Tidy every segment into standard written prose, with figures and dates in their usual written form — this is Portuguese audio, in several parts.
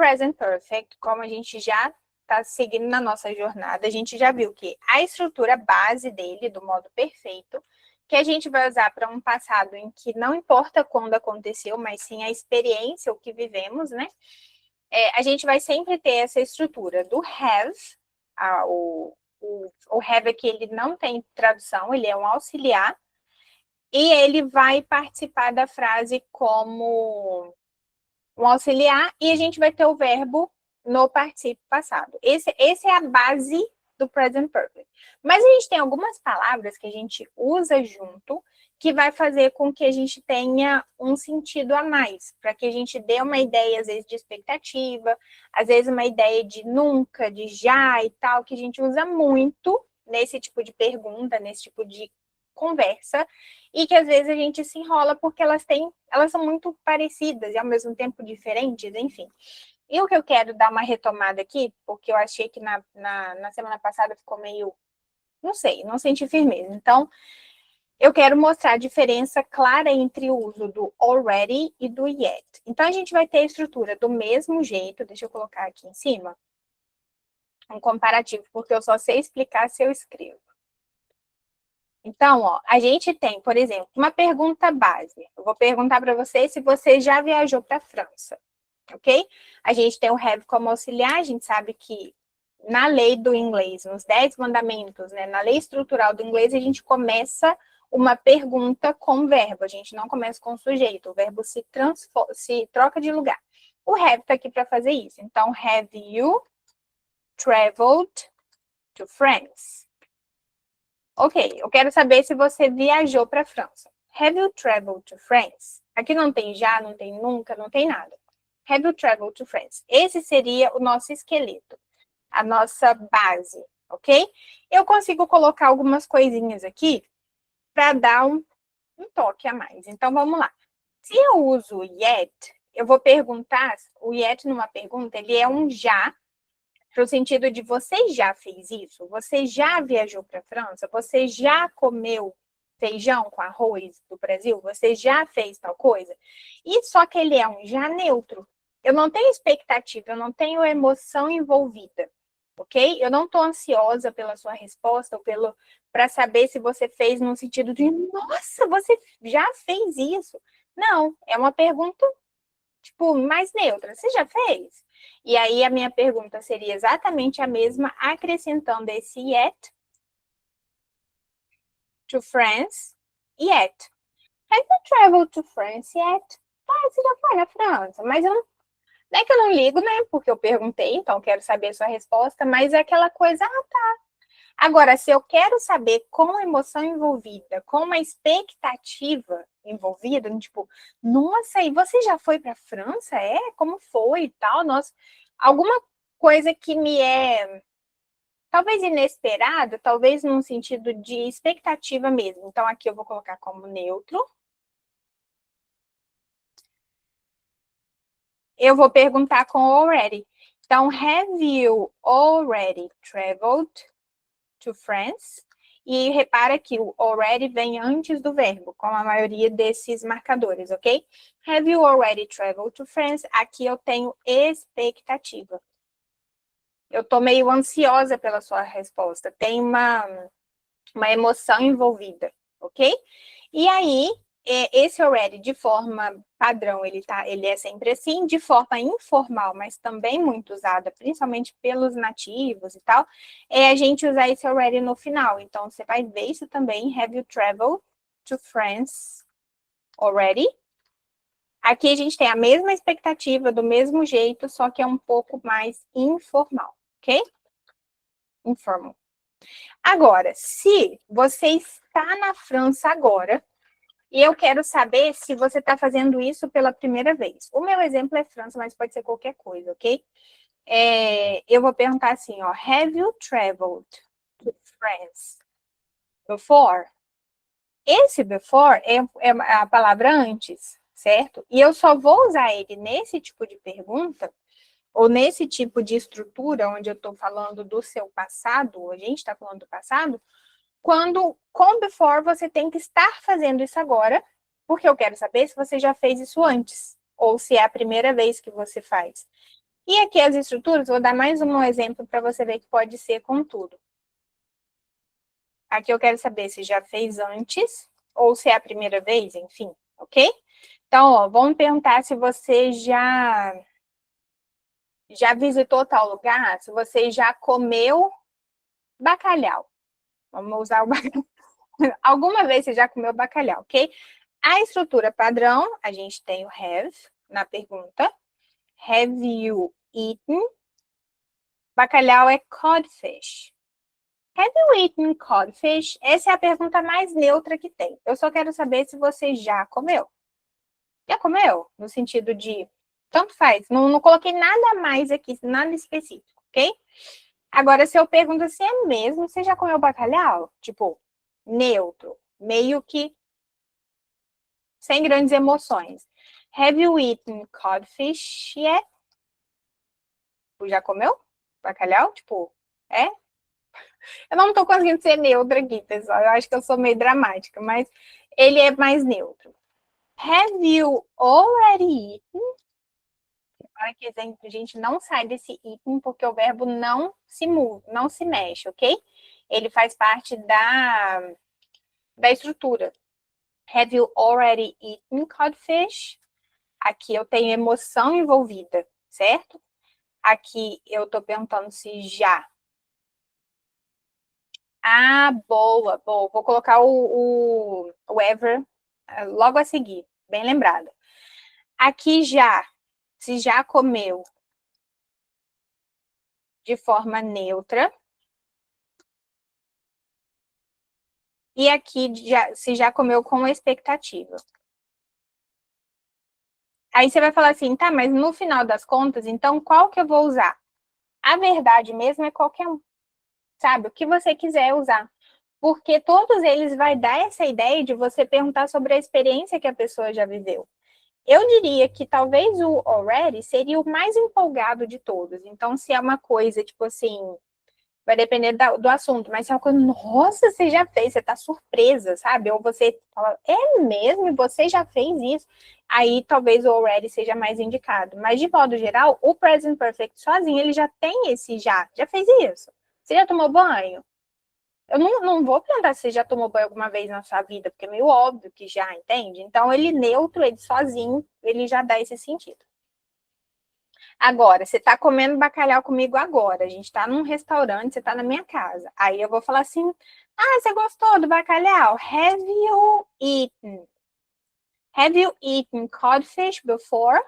Present Perfect, como a gente já está seguindo na nossa jornada, a gente já viu que a estrutura base dele, do modo perfeito, que a gente vai usar para um passado em que não importa quando aconteceu, mas sim a experiência, o que vivemos, né? A gente vai sempre ter essa estrutura do have, o have aqui ele não tem tradução, ele é um auxiliar, e ele vai participar da frase como um auxiliar, e a gente vai ter o verbo no particípio passado. Esse é a base do present perfect. Mas a gente tem algumas palavras que a gente usa junto, que vai fazer com que a gente tenha um sentido a mais, para que a gente dê uma ideia, às vezes, de expectativa, às vezes uma ideia de nunca, de já e tal, que a gente usa muito nesse tipo de pergunta, nesse tipo de conversa, e que às vezes a gente se enrola porque elas são muito parecidas e ao mesmo tempo diferentes, enfim. E o que eu quero dar uma retomada aqui, porque eu achei que na semana passada ficou meio, não sei, não senti firmeza. Então, eu quero mostrar a diferença clara entre o uso do already e do yet. Então, a gente vai ter a estrutura do mesmo jeito, deixa eu colocar aqui em cima, um comparativo, porque eu só sei explicar se eu escrevo. Então, ó, a gente tem, por exemplo, uma pergunta base. Eu vou perguntar para você se você já viajou para a França, ok? A gente tem o have como auxiliar, a gente sabe que na lei do inglês, nos 10 mandamentos, né, na lei estrutural do inglês, a gente começa uma pergunta com verbo, a gente não começa com sujeito, o verbo se troca de lugar. O have está aqui para fazer isso. Então, have you traveled to France? Ok, eu quero saber se você viajou para a França. Have you traveled to France? Aqui não tem já, não tem nunca, não tem nada. Have you traveled to France? Esse seria o nosso esqueleto, a nossa base, ok? Eu consigo colocar algumas coisinhas aqui para dar um toque a mais. Então, vamos lá. Se eu uso o yet, eu vou perguntar, o yet numa pergunta, ele é um já, para o sentido de você já fez isso? Você já viajou para a França? Você já comeu feijão com arroz do Brasil? Você já fez tal coisa? E só que ele é um já neutro. Eu não tenho expectativa, eu não tenho emoção envolvida, ok? Eu não estou ansiosa pela sua resposta ou para saber se você fez no sentido de nossa, você já fez isso? Não, é uma pergunta tipo mais neutra. Você já fez? E aí a minha pergunta seria exatamente a mesma, acrescentando esse yet to France, yet. Have you traveled to France yet? Ah, você já foi na França, mas eu não é que eu não ligo, né? Porque eu perguntei, então quero saber a sua resposta, mas é aquela coisa, tá. Agora, se eu quero saber com a emoção envolvida, com uma expectativa envolvida, tipo, nossa, e você já foi para a França? Como foi e tal? Nossa, alguma coisa que me é talvez inesperada, talvez num sentido de expectativa mesmo. Então, aqui eu vou colocar como neutro. Eu vou perguntar com already. Então, have you already traveled to France? E repara que o already vem antes do verbo, como a maioria desses marcadores, ok? Have you already traveled to France? Aqui eu tenho expectativa. Eu estou meio ansiosa pela sua resposta. Tem uma emoção envolvida, ok? E aí, esse already, de forma padrão, ele é sempre assim, de forma informal, mas também muito usada, principalmente pelos nativos e tal, é a gente usar esse already no final. Então, você vai ver isso também, have you traveled to France already? Aqui a gente tem a mesma expectativa, do mesmo jeito, só que é um pouco mais informal, ok? Informal. Agora, se você está na França agora, e eu quero saber se você está fazendo isso pela primeira vez. O meu exemplo é França, mas pode ser qualquer coisa, ok? Eu vou perguntar assim, ó, have you traveled to France before? Esse before é a palavra antes, certo? E eu só vou usar ele nesse tipo de pergunta, ou nesse tipo de estrutura, onde eu estou falando do seu passado, ou a gente está falando do passado, quando com before você tem que estar fazendo isso agora, porque eu quero saber se você já fez isso antes, ou se é a primeira vez que você faz. E aqui as estruturas, vou dar mais um exemplo para você ver que pode ser com tudo. Aqui eu quero saber se já fez antes ou se é a primeira vez, enfim, ok? Então, ó, vamos perguntar se você já visitou tal lugar, se você já comeu bacalhau. Vamos usar o bacalhau. Alguma vez você já comeu bacalhau, ok? A estrutura padrão, a gente tem o have na pergunta. Have you eaten? Bacalhau é codfish. Have you eaten codfish? Essa é a pergunta mais neutra que tem. Eu só quero saber se você já comeu. Já comeu? No sentido de, tanto faz. Não coloquei nada mais aqui, nada específico, ok? Agora, se eu pergunto se é mesmo, você já comeu bacalhau? Tipo, neutro. Meio que sem grandes emoções. Have you eaten codfish yet? Já comeu bacalhau? Tipo, é? Eu não tô conseguindo ser neutra aqui, pessoal. Eu acho que eu sou meio dramática, mas ele é mais neutro. Have you already eaten? Para que a gente não sai desse eaten, porque o verbo não se move, não se mexe, ok? Ele faz parte da estrutura. Have you already eaten codfish? Aqui eu tenho emoção envolvida, certo? Aqui eu tô perguntando se já. Ah, boa, boa. Vou colocar o ever logo a seguir. Bem lembrado. Aqui já, se já comeu de forma neutra. E aqui, se já comeu com expectativa. Aí você vai falar assim, tá, mas no final das contas, então qual que eu vou usar? A verdade mesmo é qualquer um, sabe? O que você quiser usar. Porque todos eles vai dar essa ideia de você perguntar sobre a experiência que a pessoa já viveu. Eu diria que talvez o already seria o mais empolgado de todos. Então, se é uma coisa, tipo assim, vai depender do assunto, mas se é uma coisa, nossa, você já fez, você tá surpresa, sabe? Ou você fala, é mesmo? E você já fez isso? Aí talvez o already seja mais indicado. Mas, de modo geral, o present perfect sozinho, ele já tem esse já fez isso. Você já tomou banho? Eu não vou perguntar se você já tomou banho alguma vez na sua vida, porque é meio óbvio que já, entende? Então, ele neutro, ele sozinho, ele já dá esse sentido. Agora, você está comendo bacalhau comigo agora. A gente está num restaurante, você está na minha casa. Aí eu vou falar assim: ah, você gostou do bacalhau? Have you eaten? Have you eaten codfish before?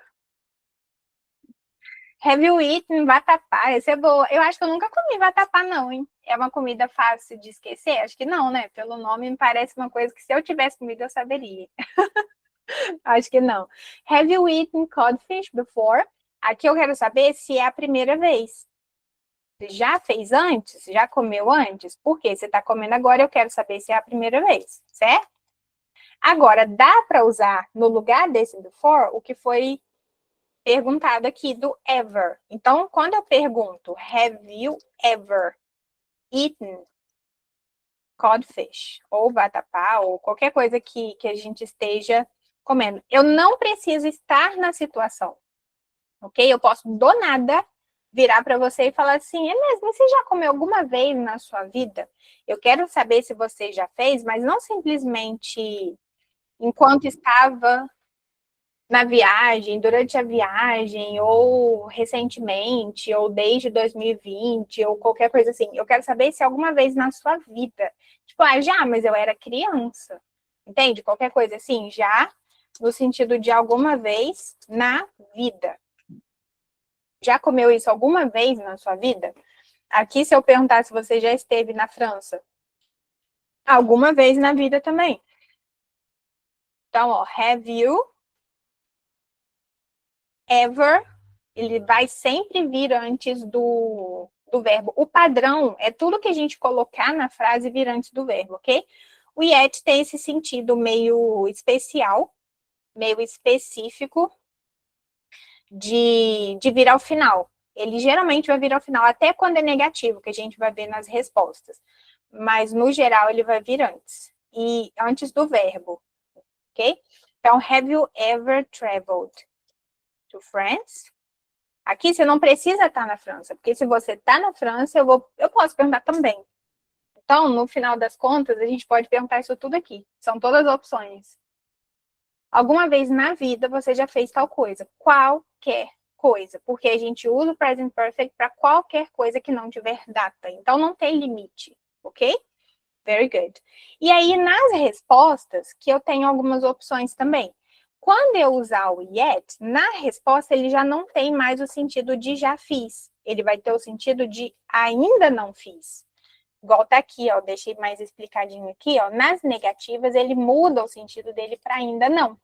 Have you eaten vatapá? Essa é boa. Eu acho que eu nunca comi vatapá, não, hein? É uma comida fácil de esquecer? Acho que não, né? Pelo nome me parece uma coisa que se eu tivesse comido eu saberia. Acho que não. Have you eaten codfish before? Aqui eu quero saber se é a primeira vez. Você já fez antes? Já comeu antes? Por quê? Você está comendo agora, eu quero saber se é a primeira vez, certo? Agora, dá para usar no lugar desse before o que foi perguntado aqui do ever. Então, quando eu pergunto, have you ever eaten codfish? Ou vatapá, ou qualquer coisa que a gente esteja comendo. Eu não preciso estar na situação, ok? Eu posso do nada virar para você e falar assim, é mesmo, você já comeu alguma vez na sua vida? Eu quero saber se você já fez, mas não simplesmente enquanto estava na viagem, durante a viagem, ou recentemente, ou desde 2020, ou qualquer coisa assim. Eu quero saber se alguma vez na sua vida, tipo, ah, já, mas eu era criança. Entende? Qualquer coisa assim, já, no sentido de alguma vez na vida. Já comeu isso alguma vez na sua vida? Aqui, se eu perguntar se você já esteve na França, alguma vez na vida também. Então, ó, have you ever? Ele vai sempre vir antes do verbo. O padrão é tudo que a gente colocar na frase vir antes do verbo, ok? O yet tem esse sentido meio especial, meio específico de vir ao final. Ele geralmente vai vir ao final, até quando é negativo, que a gente vai ver nas respostas. Mas, no geral, ele vai vir antes. E antes do verbo, ok? Então, have you ever traveled to France? Aqui você não precisa estar na França, porque se você está na França, eu posso perguntar também. Então, no final das contas, a gente pode perguntar isso tudo aqui. São todas opções. Alguma vez na vida você já fez tal coisa? Qualquer coisa, porque a gente usa o present perfect para qualquer coisa que não tiver data. Então, não tem limite, ok? Very good. E aí, nas respostas, que eu tenho algumas opções também. Quando eu usar o yet, na resposta ele já não tem mais o sentido de já fiz. Ele vai ter o sentido de ainda não fiz. Igual tá aqui, ó, deixei mais explicadinho aqui, ó. Nas negativas, ele muda o sentido dele para ainda não.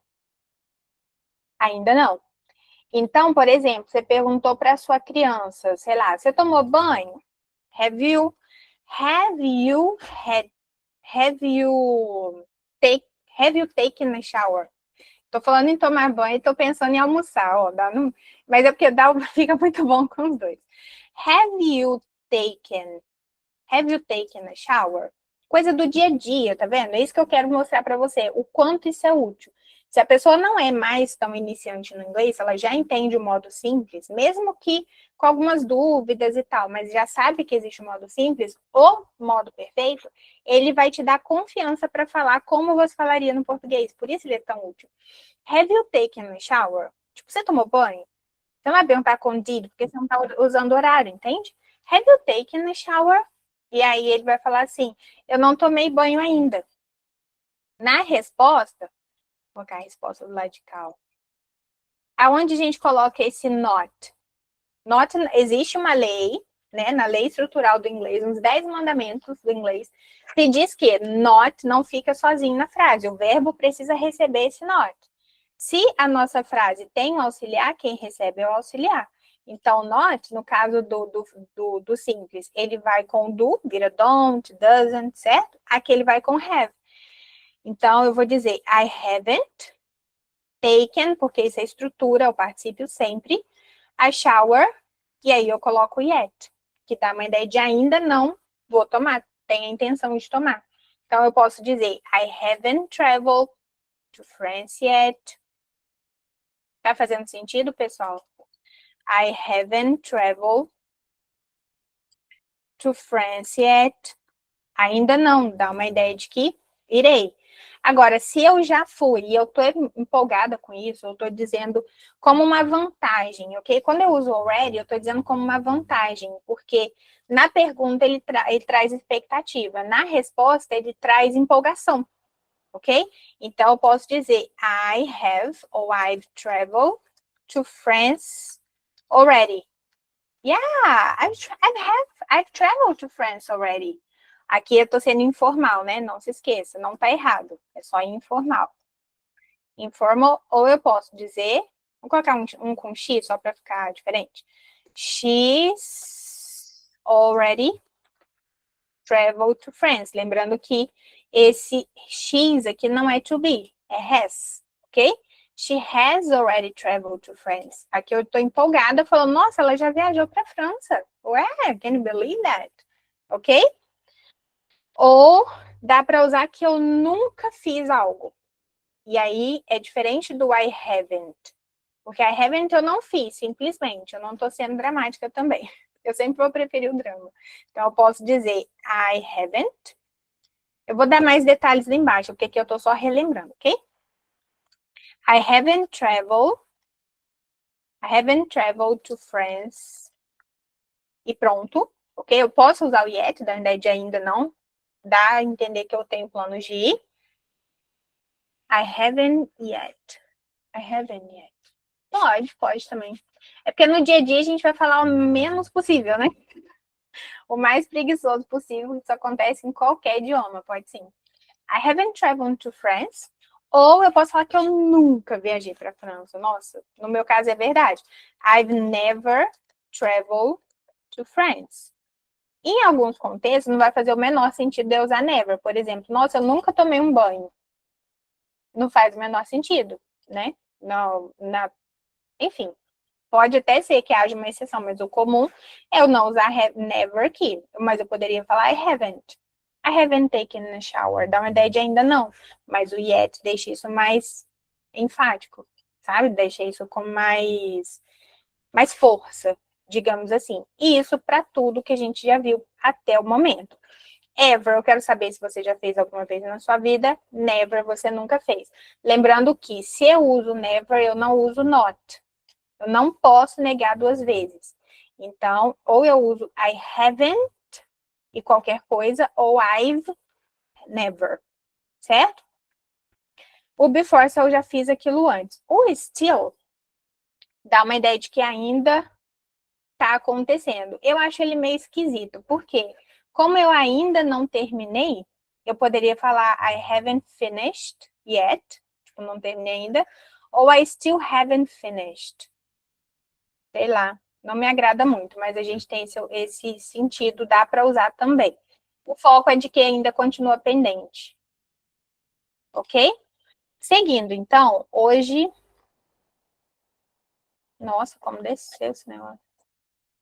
Ainda não. Então, por exemplo, você perguntou para sua criança, sei lá, você tomou banho? Have you had have you have you taken a shower? Tô falando em tomar banho e tô pensando em almoçar, ó, mas é porque fica muito bom com os dois. Have you taken Have you taken a shower? Coisa do dia a dia, tá vendo? É isso que eu quero mostrar para você, o quanto isso é útil. Se a pessoa não é mais tão iniciante no inglês, ela já entende o modo simples, mesmo que com algumas dúvidas e tal, mas já sabe que existe o modo simples, o modo perfeito, ele vai te dar confiança para falar como você falaria no português. Por isso ele é tão útil. Have you taken a shower? Tipo, você tomou banho? Você não vai perguntar com did, porque você não está usando horário, entende? Have you taken a shower? E aí ele vai falar assim, eu não tomei banho ainda. Na resposta, vou colocar a resposta do lado de cá. Aonde a gente coloca esse not? Not, existe uma lei, né, na lei estrutural do inglês, uns 10 mandamentos do inglês, que diz que not não fica sozinho na frase, o verbo precisa receber esse not. Se a nossa frase tem um auxiliar, quem recebe é o auxiliar. Então, not, no caso do simples, ele vai com do, vira don't, doesn't, certo? Aqui ele vai com have. Então, eu vou dizer I haven't taken, porque isso é estrutura, o particípio sempre, a shower, e aí eu coloco yet, que dá uma ideia de ainda não vou tomar, tenho a intenção de tomar. Então, eu posso dizer I haven't traveled to France yet. Tá fazendo sentido, pessoal? I haven't traveled to France yet. Ainda não, dá uma ideia de que irei. Agora, se eu já fui e eu tô empolgada com isso, eu tô dizendo como uma vantagem, ok? Quando eu uso already, eu tô dizendo como uma vantagem, porque na pergunta ele traz expectativa, na resposta ele traz empolgação, ok? Então, eu posso dizer I have ou I've traveled to France already. Yeah, I've traveled to France already. Aqui eu tô sendo informal, né? Não se esqueça, não tá errado. É só informal. Informal, ou eu posso dizer, vou colocar um com X só para ficar diferente. She's already traveled to France. Lembrando que esse X aqui não é to be, é has, ok? She has already traveled to France. Aqui eu tô empolgada, falando, nossa, ela já viajou para França. Ué, can you believe that? Ok? Ou dá para usar que eu nunca fiz algo. E aí é diferente do I haven't. Porque I haven't eu não fiz, simplesmente. Eu não tô sendo dramática também. Eu sempre vou preferir o drama. Então eu posso dizer I haven't. Eu vou dar mais detalhes lá embaixo, porque aqui eu tô só relembrando, ok? I haven't traveled to France. E pronto, ok? Eu posso usar o yet, da ideia de ainda não. Dá a entender que eu tenho planos de ir. I haven't yet. Pode também. É porque no dia a dia a gente vai falar o menos possível, né? O mais preguiçoso possível, isso acontece em qualquer idioma, pode sim. I haven't traveled to France. Ou eu posso falar que eu nunca viajei para a França. Nossa, no meu caso é verdade. I've never traveled to France. Em alguns contextos, não vai fazer o menor sentido eu usar never. Por exemplo, nossa, eu nunca tomei um banho. Não faz o menor sentido, né? Não, enfim, pode até ser que haja uma exceção, mas o comum é eu não usar never aqui. Mas eu poderia falar I haven't. I haven't taken a shower. Dá uma ideia de ainda não. Mas o yet deixa isso mais enfático, sabe? Deixa isso com mais mais força, digamos assim. E isso para tudo que a gente já viu até o momento. Ever, eu quero saber se você já fez alguma vez na sua vida. Never, você nunca fez. Lembrando que se eu uso never, eu não uso not. Eu não posso negar duas vezes. Então, ou eu uso I haven't e qualquer coisa, ou I've never, certo? O before, se eu já fiz aquilo antes. O still dá uma ideia de que ainda está acontecendo. Eu acho ele meio esquisito, porque como eu ainda não terminei, eu poderia falar I haven't finished yet, tipo, não terminei ainda, ou I still haven't finished. Sei lá, não me agrada muito, mas a gente tem esse sentido, dá para usar também. O foco é de que ainda continua pendente. Ok? Seguindo, então, hoje. Nossa, como desceu esse negócio.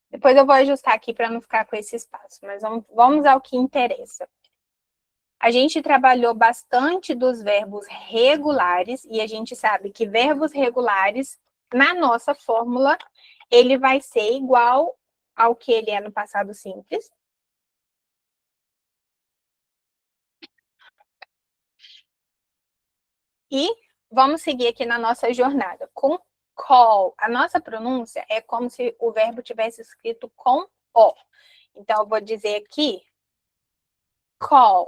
Depois eu vou ajustar aqui para não ficar com esse espaço, mas vamos ao que interessa. A gente trabalhou bastante dos verbos regulares e a gente sabe que verbos regulares, na nossa fórmula, ele vai ser igual ao que ele é no passado simples. E vamos seguir aqui na nossa jornada com call. A nossa pronúncia é como se o verbo tivesse escrito com O. Então, eu vou dizer aqui call.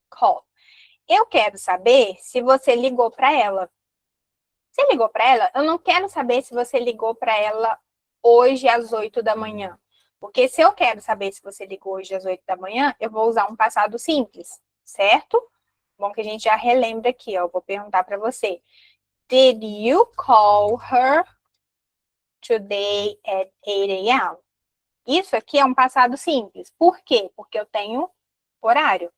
Call. Eu quero saber se você ligou para ela. Você ligou para ela? Eu não quero saber se você ligou para ela hoje às 8 da manhã. Porque se eu quero saber se você ligou hoje às 8 da manhã, eu vou usar um passado simples, certo? Bom que a gente já relembra aqui, ó. Eu vou perguntar para você. Did you call her today at 8 a.m.? Isso aqui é um passado simples. Por quê? Porque eu tenho horário.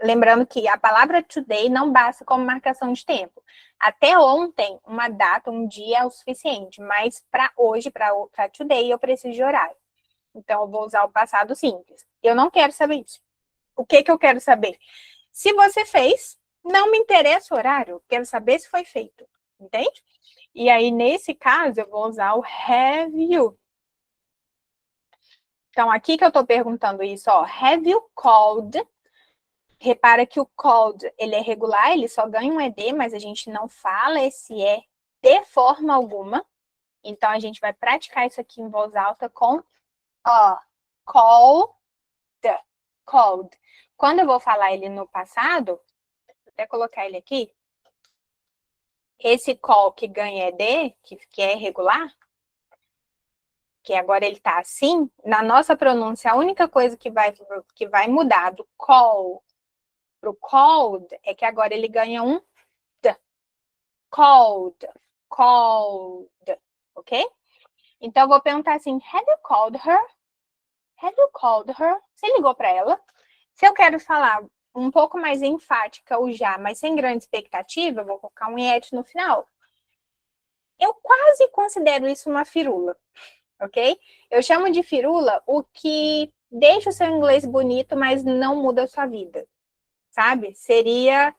Lembrando que a palavra today não basta como marcação de tempo. Até ontem, uma data, um dia é o suficiente, mas para hoje, para today, eu preciso de horário. Então, eu vou usar o passado simples. Eu não quero saber isso. O que eu quero saber? Se você fez, não me interessa o horário, quero saber se foi feito. Entende? E aí, nesse caso, eu vou usar o have you. Então, aqui que eu estou perguntando isso, ó. Have you called? Repara que o called, ele é regular, ele só ganha um ED, mas a gente não fala esse E de forma alguma. Então, a gente vai praticar isso aqui em voz alta com called, called. Quando eu vou falar ele no passado, vou até colocar ele aqui, esse call que ganha ED, que é regular, que agora ele tá assim, na nossa pronúncia, a única coisa que vai mudar do call pro called é que agora ele ganha um D. Called, called, ok? Então, eu vou perguntar assim, have you called her? Have you called her? Você ligou para ela? Se eu quero falar um pouco mais enfática o já, mas sem grande expectativa, eu vou colocar um yet no final. Eu quase considero isso uma firula, ok? Eu chamo de firula o que deixa o seu inglês bonito, mas não muda a sua vida, sabe? Seria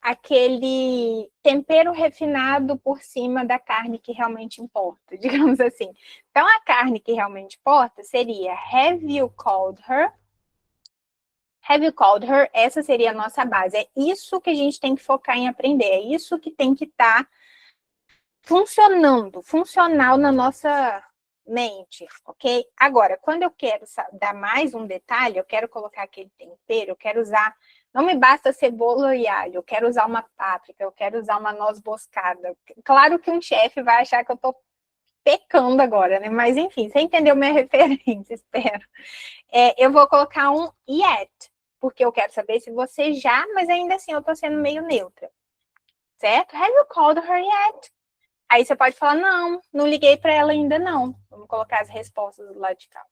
aquele tempero refinado por cima da carne que realmente importa, digamos assim. Então, a carne que realmente importa seria have you called her? Have you called her? Essa seria a nossa base. É isso que a gente tem que focar em aprender. É isso que tem que estar funcionando, funcional na nossa mente, ok? Agora, quando eu quero dar mais um detalhe, eu quero colocar aquele tempero, eu quero usar, não me basta cebola e alho, eu quero usar uma páprica, eu quero usar uma noz moscada. Claro que um chefe vai achar que eu tô pecando agora, né? Mas enfim, você entendeu minha referência, espero. Eu vou colocar um yet, porque eu quero saber se você já, mas ainda assim eu tô sendo meio neutra, certo? Have you called her yet? Aí você pode falar, não liguei para ela ainda não. Vamos colocar as respostas do lado de cá.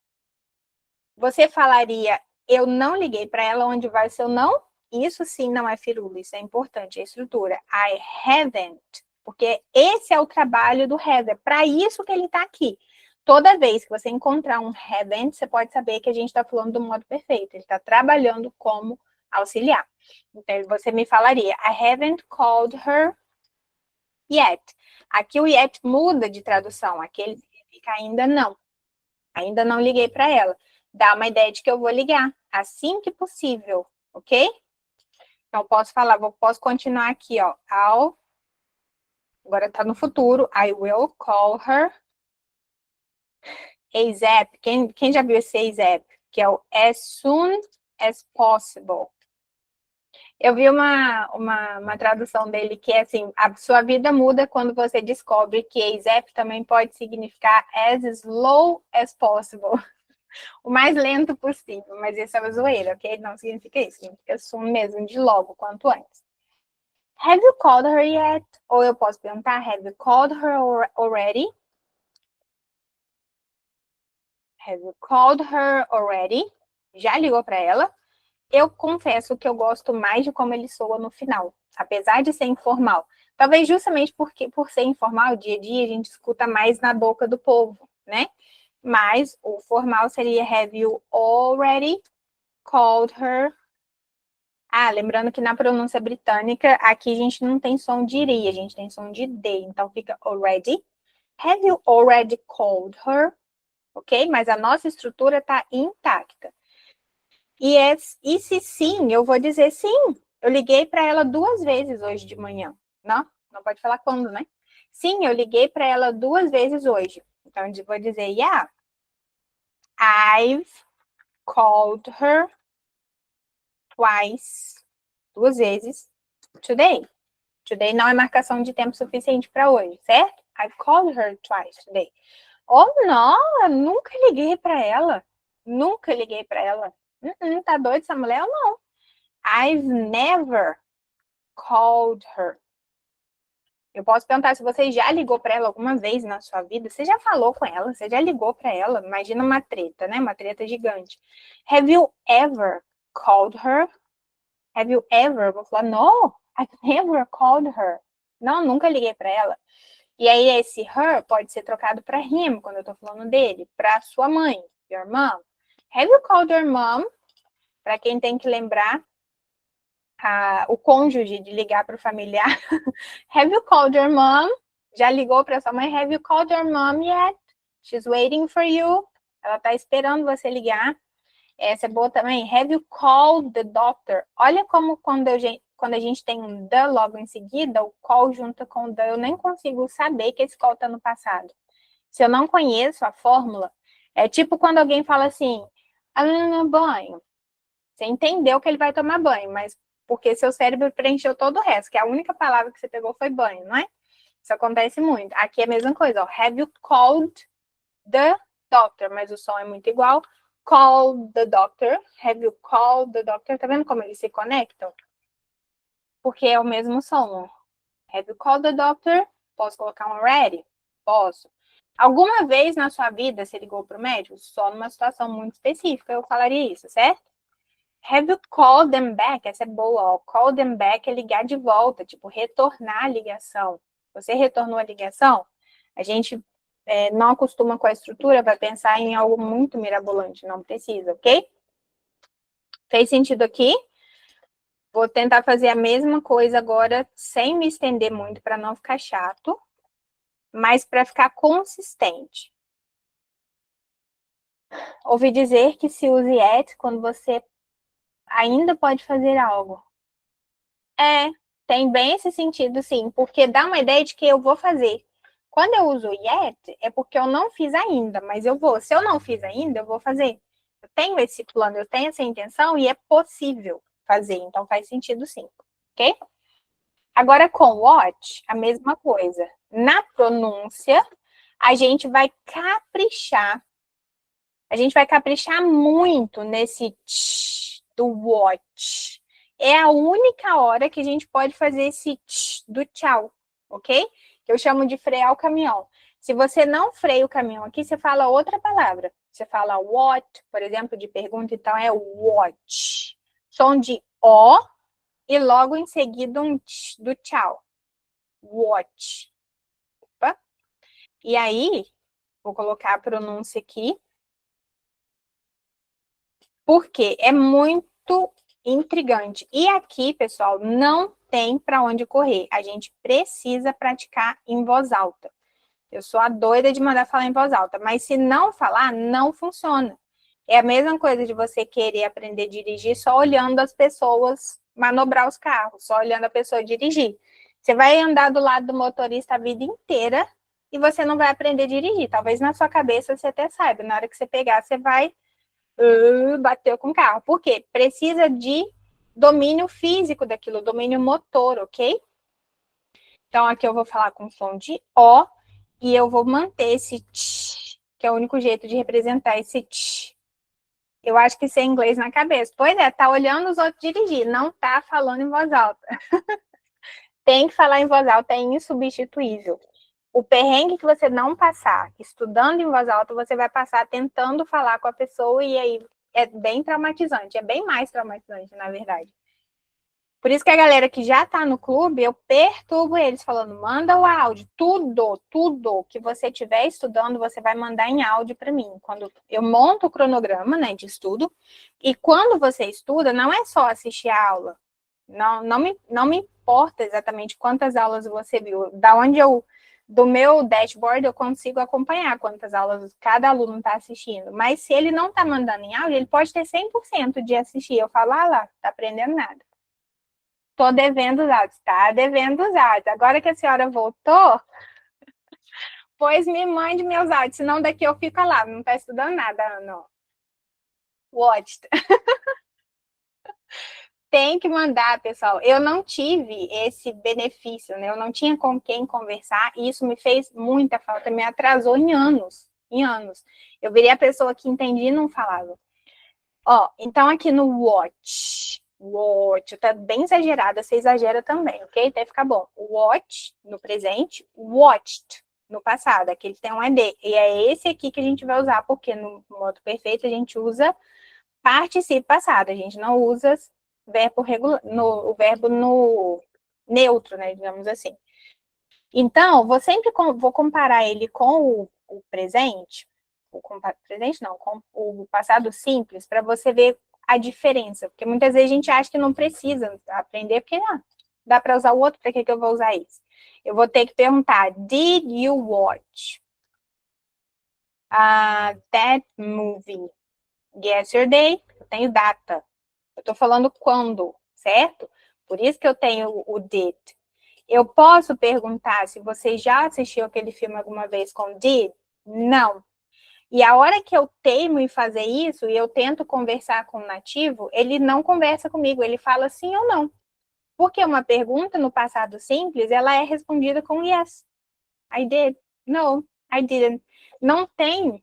Você falaria, eu não liguei para ela, onde vai o seu não? Isso sim não é firula, isso é importante, é estrutura. I haven't, porque esse é o trabalho do have, é para isso que ele está aqui. Toda vez que você encontrar um haven't, você pode saber que a gente está falando do modo perfeito, ele está trabalhando como auxiliar. Então, você me falaria, I haven't called her yet. Aqui o yet muda de tradução, aqui ele significa ainda não. Ainda não liguei para ela. Dá uma ideia de que eu vou ligar assim que possível, ok? Então, posso falar, posso continuar aqui, ó. Agora tá no futuro. I will call her ASAP. Quem já viu esse ASAP? Que é o as soon as possible. Eu vi uma tradução dele que é assim, a sua vida muda quando você descobre que ASAP também pode significar as slow as possible. O mais lento possível, mas isso é uma zoeira, ok? Não significa isso, significa soon mesmo, de logo, quanto antes. Have you called her yet? Ou eu posso perguntar, have you called her already? Have you called her already? Já ligou para ela? Eu confesso que eu gosto mais de como ele soa no final, apesar de ser informal. Talvez justamente porque, por ser informal, dia a dia, a gente escuta mais na boca do povo, né? Mas o formal seria have you already called her? Ah, lembrando que na pronúncia britânica, aqui a gente não tem som de iri, a gente tem som de D, então fica already. Have you already called her? Ok? Mas a nossa estrutura está intacta. E se sim, eu vou dizer sim. Eu liguei para ela 2 vezes hoje de manhã. Não pode falar quando, né? Sim, eu liguei para ela 2 vezes hoje. Então, eu vou dizer, yeah, I've called her twice, 2 vezes, today. Today não é marcação de tempo suficiente para hoje, certo? I've called her twice today. Oh, não, eu nunca liguei para ela. Nunca liguei para ela. Tá doido essa mulher? Não. I've never called her. Eu posso perguntar se você já ligou para ela alguma vez na sua vida. Você já falou com ela? Você já ligou para ela? Imagina uma treta, né? Uma treta gigante. Have you ever called her? Have you ever? Vou falar, no, I've never called her. Não, nunca liguei para ela. E aí esse her pode ser trocado para him, quando eu tô falando dele, para sua mãe, your mom. Have you called your mom? Para quem tem que lembrar o cônjuge de ligar para o familiar. Have you called your mom? Já ligou para sua mãe? Have you called your mom yet? She's waiting for you. Ela está esperando você ligar. Essa é boa também. Have you called the doctor? Olha como quando a gente tem um the logo em seguida, o call junta com o the, eu nem consigo saber que esse call está no passado. Se eu não conheço a fórmula, é tipo quando alguém fala assim, banho. Você entendeu que ele vai tomar banho, mas porque seu cérebro preencheu todo o resto, que a única palavra que você pegou foi banho, não é? Isso acontece muito. Aqui é a mesma coisa, ó. Have you called the doctor? Mas o som é muito igual. Call the doctor. Have you called the doctor? Tá vendo como eles se conectam? Porque é o mesmo som, ó. Have you called the doctor? Posso colocar um already? Posso. Alguma vez na sua vida você ligou para o médico? Só numa situação muito específica eu falaria isso, certo? Have you called them back? Essa é boa, ó. Call them back é ligar de volta, tipo, retornar a ligação. Você retornou a ligação? A gente não acostuma com a estrutura para pensar em algo muito mirabolante, não precisa, ok? Fez sentido aqui? Vou tentar fazer a mesma coisa agora, sem me estender muito, para não ficar chato, mas para ficar consistente. Ouvi dizer que se use at quando você ainda pode fazer algo. Tem bem esse sentido, sim, porque dá uma ideia de que eu vou fazer. Quando eu uso yet, é porque eu não fiz ainda, mas eu vou. Se eu não fiz ainda, eu vou fazer. Eu tenho esse plano, eu tenho essa intenção e é possível fazer, então faz sentido sim, ok? Agora com what, a mesma coisa. Na pronúncia, a gente vai caprichar. A gente vai caprichar muito nesse tch do what. É a única hora que a gente pode fazer esse tch do tchau, ok? Que eu chamo de frear o caminhão. Se você não freia o caminhão aqui, você fala outra palavra. Você fala what, por exemplo, de pergunta, então é watch. Som de O e logo em seguida um tch do tchau. Watch. Opa. E aí, vou colocar a pronúncia aqui. Porque é muito intrigante. E aqui, pessoal, não tem para onde correr. A gente precisa praticar em voz alta. Eu sou a doida de mandar falar em voz alta, mas se não falar, não funciona. É a mesma coisa de você querer aprender a dirigir só olhando as pessoas manobrar os carros, só olhando a pessoa dirigir. Você vai andar do lado do motorista a vida inteira e você não vai aprender a dirigir. Talvez na sua cabeça você até saiba, na hora que você pegar, você vai bater com o carro. Por quê? Precisa de domínio físico daquilo, domínio motor, ok? Então, aqui eu vou falar com som de O e eu vou manter esse tch, que é o único jeito de representar esse tch. Eu acho que isso é inglês na cabeça. Pois é, tá olhando os outros dirigir, não tá falando em voz alta. Tem que falar em voz alta, é insubstituível. O perrengue que você não passar estudando em voz alta, você vai passar tentando falar com a pessoa e aí é bem traumatizante, é bem mais traumatizante, na verdade. Por isso que a galera que já tá no clube, eu perturbo eles falando, manda o áudio, tudo que você estiver estudando, você vai mandar em áudio para mim. Quando eu monto o cronograma, né, de estudo, e quando você estuda, não é só assistir a aula. Não me importa exatamente quantas aulas você viu. Do meu dashboard, eu consigo acompanhar quantas aulas cada aluno está assistindo. Mas se ele não está mandando em áudio, ele pode ter 100% de assistir. Eu falo, lá, tá aprendendo nada. Tô devendo os áudios, tá devendo os áudios. Agora que a senhora voltou, pois me mande meus áudios, senão daqui eu fico lá, não tá estudando nada, Ana. Watch. Tem que mandar, pessoal. Eu não tive esse benefício, né? Eu não tinha com quem conversar e isso me fez muita falta, me atrasou em anos, em anos. Eu virei a pessoa que entendia e não falava. Ó, então aqui no watch, tá bem exagerada, você exagera também, ok? Até ficar bom. Watch no presente, watched no passado, aqui ele tem um ED. E é esse aqui que a gente vai usar, porque no modo perfeito a gente usa participo passado, a gente não usa verbo regular, o verbo no neutro, né, digamos assim. Então, vou comparar ele com o presente, presente não, com o passado simples, para você ver a diferença, porque muitas vezes a gente acha que não precisa aprender, porque dá para usar o outro, para que eu vou usar isso? Eu vou ter que perguntar, did you watch that movie yesterday? Eu tenho data. Eu estou falando quando, certo? Por isso que eu tenho o did. Eu posso perguntar se você já assistiu aquele filme alguma vez com did? Não. E a hora que eu teimo em fazer isso e eu tento conversar com o nativo, ele não conversa comigo, ele fala sim ou não. Porque uma pergunta no passado simples, ela é respondida com yes. I did. No, I didn't. Não tem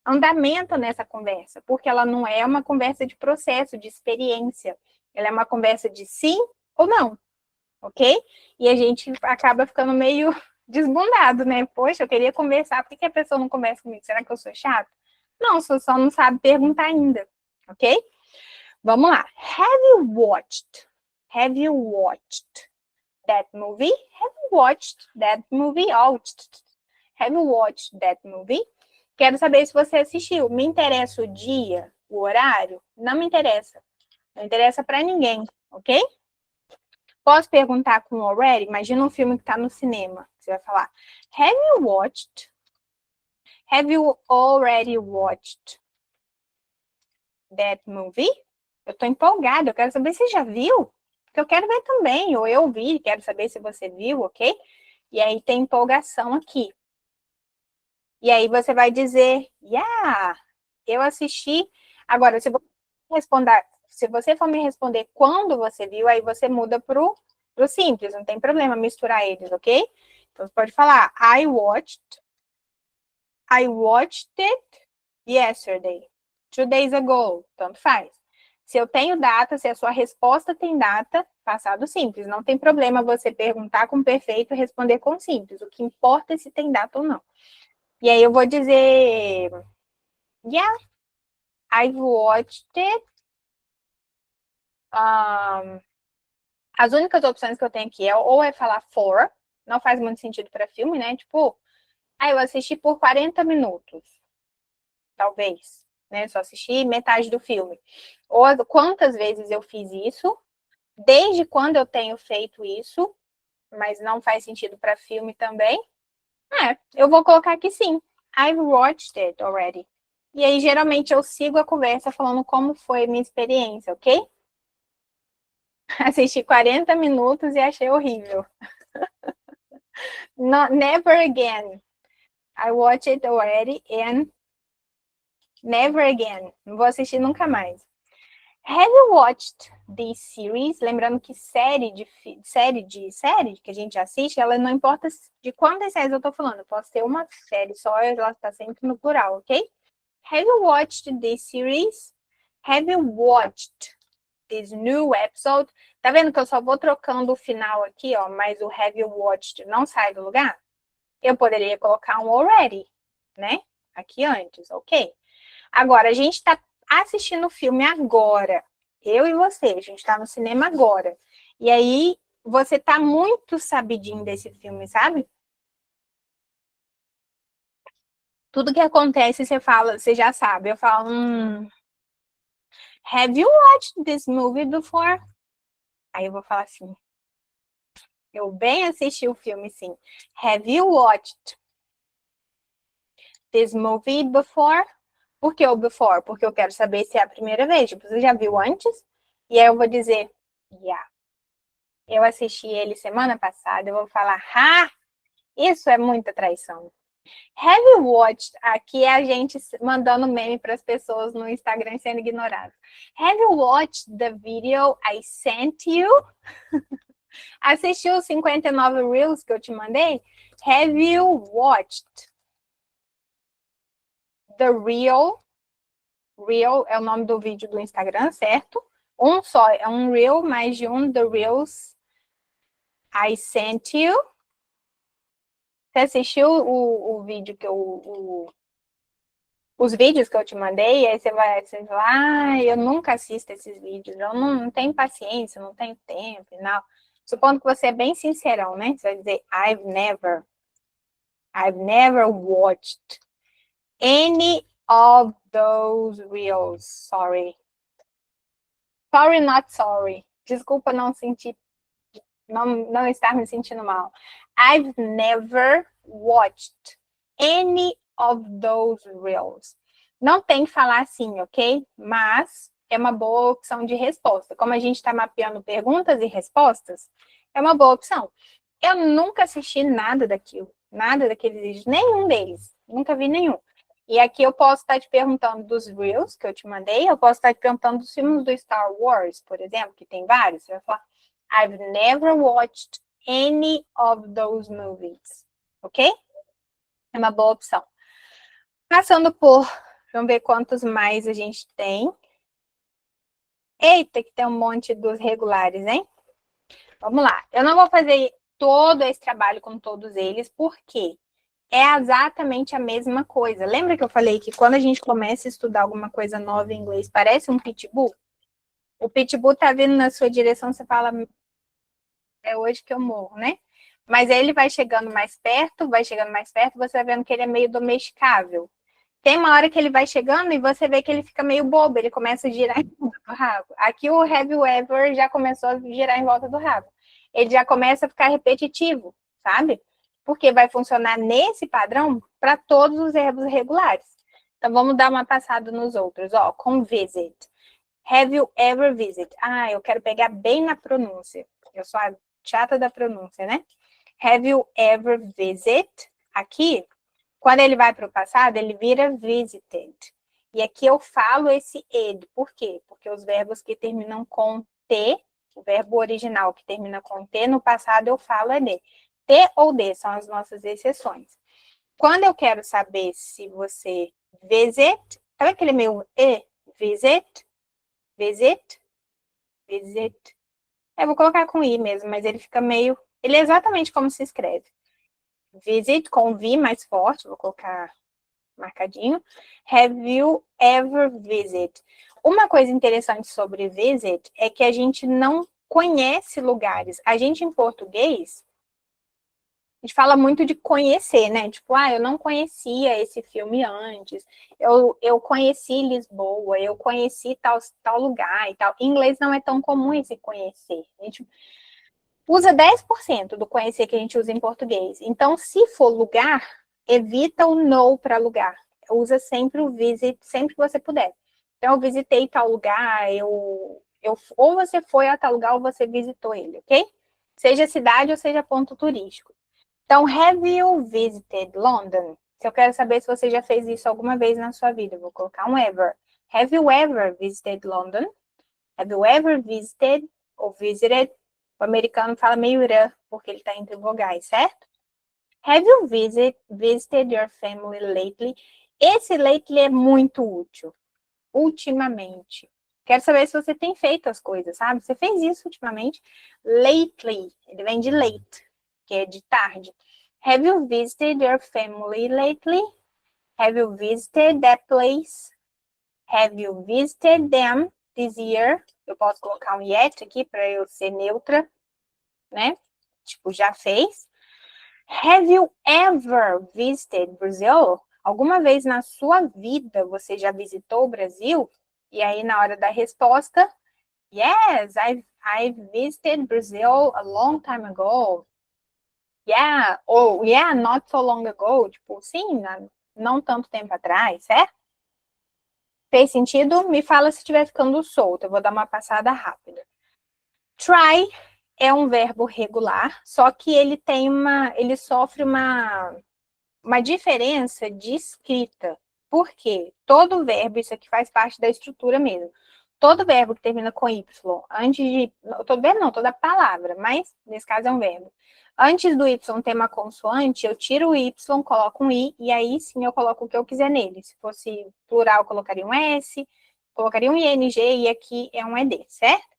andamento nessa conversa, porque ela não é uma conversa de processo, de experiência. Ela é uma conversa de sim ou não, ok? E a gente acaba ficando meio desbundado, né? Poxa, eu queria conversar, por que a pessoa não conversa comigo? Será que eu sou chata? Não, você só não sabe perguntar ainda, ok? Vamos lá. Have you watched that movie? Have you watched that movie? Have you watched that movie? Quero saber se você assistiu. Me interessa o dia, o horário? Não me interessa. Não interessa para ninguém, ok? Posso perguntar com already? Imagina um filme que está no cinema. Você vai falar, have you watched? Have you already watched that movie? Eu estou empolgada, eu quero saber se você já viu. Porque eu quero ver também, ou eu vi, quero saber se você viu, ok? E aí tem empolgação aqui. E aí você vai dizer, yeah, eu assisti. Agora, se você for me responder quando você viu, aí você muda pro simples, não tem problema misturar eles, ok? Então você pode falar, I watched it yesterday, 2 days ago, tanto faz. Se eu tenho data, se a sua resposta tem data, passado simples. Não tem problema você perguntar com perfeito e responder com simples. O que importa é se tem data ou não. E aí eu vou dizer, yeah, I've watched it. As únicas opções que eu tenho aqui ou é falar for, não faz muito sentido para filme, né? Tipo, eu assisti por 40 minutos, talvez, né? Só assisti metade do filme. Ou quantas vezes eu fiz isso, Desde quando eu tenho feito isso, mas não faz sentido para filme também. Eu vou colocar aqui sim. I've watched it already. E aí, geralmente, eu sigo a conversa falando como foi a minha experiência, ok? Assisti 40 minutos e achei horrível. Never again. I watched it already and never again. Não vou assistir nunca mais. Have you watched this series? Lembrando que série que a gente assiste, ela não importa de quantas séries eu tô falando. Eu posso ter uma série só, ela está sempre no plural, ok? Have you watched this series? Have you watched this new episode? Tá vendo que eu só vou trocando o final aqui, ó, mas o have you watched não sai do lugar? Eu poderia colocar um already, né? Aqui antes, ok? Agora, a gente tá assistindo o filme agora. Eu e você, a gente tá no cinema agora. E aí, você tá muito sabidinho desse filme, sabe? Tudo que acontece, você fala, você já sabe. Eu falo, have you watched this movie before? Aí eu vou falar assim, eu bem assisti o filme, sim. Have you watched this movie before? Por que o before? Porque eu quero saber se é a primeira vez. Tipo, você já viu antes? E aí eu vou dizer, yeah. Eu assisti ele semana passada. Eu vou falar, isso é muita traição. Have you watched? Aqui é a gente mandando meme para as pessoas no Instagram sendo ignorados. Have you watched the video I sent you? Assistiu os 59 Reels que eu te mandei? Have you watched the Reel? Reel é o nome do vídeo do Instagram, certo? Um só, é um Reel, mais de um The Reels I sent you. Você assistiu o vídeo que os vídeos que eu te mandei? E aí você vai, eu nunca assisto esses vídeos, eu não tenho paciência, não tenho tempo, não. Supondo que você é bem sincerão, né? Você vai dizer, I've never watched any of those reels. Sorry. Sorry, not sorry. Desculpa não estar me sentindo mal. I've never watched any of those reels. Não tem que falar assim, ok? Mas é uma boa opção de resposta. Como a gente está mapeando perguntas e respostas, é uma boa opção. Eu nunca assisti nada daquilo, nada daqueles vídeos, nenhum deles. Nunca vi nenhum. E aqui eu posso estar te perguntando dos Reels que eu te mandei, eu posso estar te perguntando dos filmes do Star Wars, por exemplo, que tem vários. Você vai falar, I've never watched any of those movies. Ok? É uma boa opção. Passando por, vamos ver quantos mais a gente tem. Eita, que tem um monte dos regulares, hein? Vamos lá. Eu não vou fazer todo esse trabalho com todos eles, porque é exatamente a mesma coisa. Lembra que eu falei que quando a gente começa a estudar alguma coisa nova em inglês, parece um pitbull? O pitbull tá vindo na sua direção, você fala, é hoje que eu morro, né? Mas aí ele vai chegando mais perto, você vai vendo que ele é meio domesticável. Tem uma hora que ele vai chegando e você vê que ele fica meio bobo, ele começa a girar em volta do rabo. Aqui o Have You Ever já começou a girar em volta do rabo. Ele já começa a ficar repetitivo, sabe? Porque vai funcionar nesse padrão para todos os verbos regulares. Então vamos dar uma passada nos outros, ó, com visit. Have you ever visited? Eu quero pegar bem na pronúncia. Eu sou a chata da pronúncia, né? Have you ever visited? Aqui, quando ele vai para o passado, ele vira visited. E aqui eu falo esse ed. Por quê? Porque os verbos que terminam com T, o verbo original que termina com T, no passado eu falo é de. T ou D são as nossas exceções. Quando eu quero saber se você visit, sabe aquele meu E? Visit, visit, visit. Eu vou colocar com I mesmo, mas ele fica meio... Ele é exatamente como se escreve. Visit com V mais forte, vou colocar marcadinho. Have you ever visited? Uma coisa interessante sobre visit é que a gente não conhece lugares. A gente, em português, A gente fala muito de conhecer, né? Tipo, eu não conhecia esse filme antes. Eu conheci Lisboa, eu conheci tal lugar e tal. Em inglês não é tão comum esse conhecer. A gente usa 10% do conhecer que a gente usa em português. Então, se for lugar, evita o know para lugar. Usa sempre o visit, sempre que você puder. Então, eu visitei tal lugar, ou você foi a tal lugar ou você visitou ele, ok? Seja cidade ou seja ponto turístico. Então, have you visited London? Se eu quero saber se você já fez isso alguma vez na sua vida, eu vou colocar um ever. Have you ever visited London? Have you ever visited ou visited? O americano fala meio irã, porque ele está entre vogais, certo? Have you visited your family lately? Esse lately é muito útil. Ultimamente. Quero saber se você tem feito as coisas, sabe? Você fez isso ultimamente? Lately. Ele vem de late, que é de tarde. Have you visited your family lately? Have you visited that place? Have you visited them this year? Eu posso colocar um yet aqui para eu ser neutra, né? Tipo, já fez. Have you ever visited Brazil? Alguma vez na sua vida você já visitou o Brasil? E aí, na hora da resposta, yes, I've visited Brazil a long time ago. Yeah, ou yeah, not so long ago. Tipo, sim, não tanto tempo atrás, certo? Fez sentido? Me fala se estiver ficando solto. Eu vou dar uma passada rápida. Try é um verbo regular, só que ele sofre uma diferença de escrita. Por quê? Todo verbo, isso aqui faz parte da estrutura mesmo. Todo verbo que termina com Y, antes de. Todo verbo não, toda palavra, mas nesse caso é um verbo. Antes do Y ter uma consoante, eu tiro o Y, coloco um I, e aí sim eu coloco o que eu quiser nele. Se fosse plural, eu colocaria um S, colocaria um ING, e aqui é um ED, certo?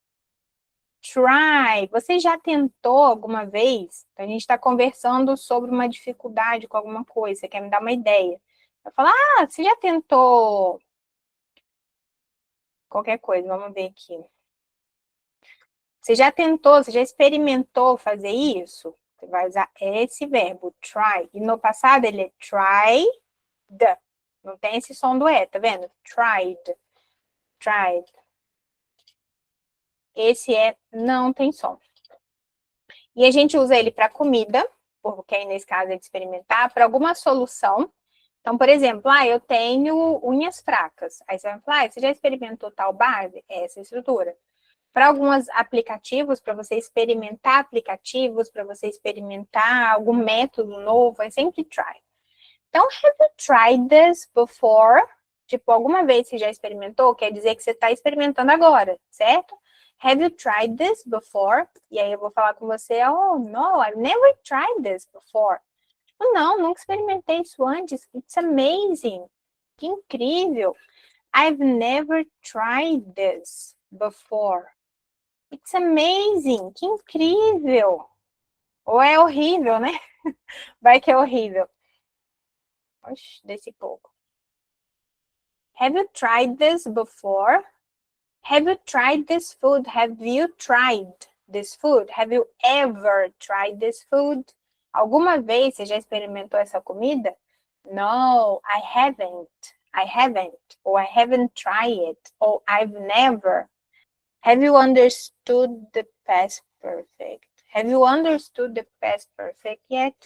Try. Você já tentou alguma vez? A gente está conversando sobre uma dificuldade com alguma coisa. Você quer me dar uma ideia? Eu falo, você já tentou qualquer coisa? Vamos ver aqui. Você já tentou, você já experimentou fazer isso? Você vai usar esse verbo, try. E no passado ele é tried. Não tem esse som do E, tá vendo? Tried. Tried. Esse não tem som. E a gente usa ele para comida, porque aí nesse caso é de experimentar, para alguma solução. Então, por exemplo, eu tenho unhas fracas. Aí você vai falar, você já experimentou tal base? Essa estrutura. Para alguns aplicativos, para você experimentar aplicativos, para você experimentar algum método novo, é sempre try. Então, have you tried this before? Tipo, alguma vez você já experimentou? Quer dizer que você está experimentando agora, certo? Have you tried this before? E aí eu vou falar com você, oh, no, I've never tried this before. Não, nunca experimentei isso antes. It's amazing. Que incrível. I've never tried this before. It's amazing. Que incrível. Ou é horrível, né? Vai que é horrível. Oxe, desse pouco. Have you tried this before? Have you tried this food? Have you tried this food? Have you ever tried this food? Alguma vez você já experimentou essa comida? No, I haven't. I haven't. Or I haven't tried it. Or I've never. Have you understood the past perfect? Have you understood the past perfect yet?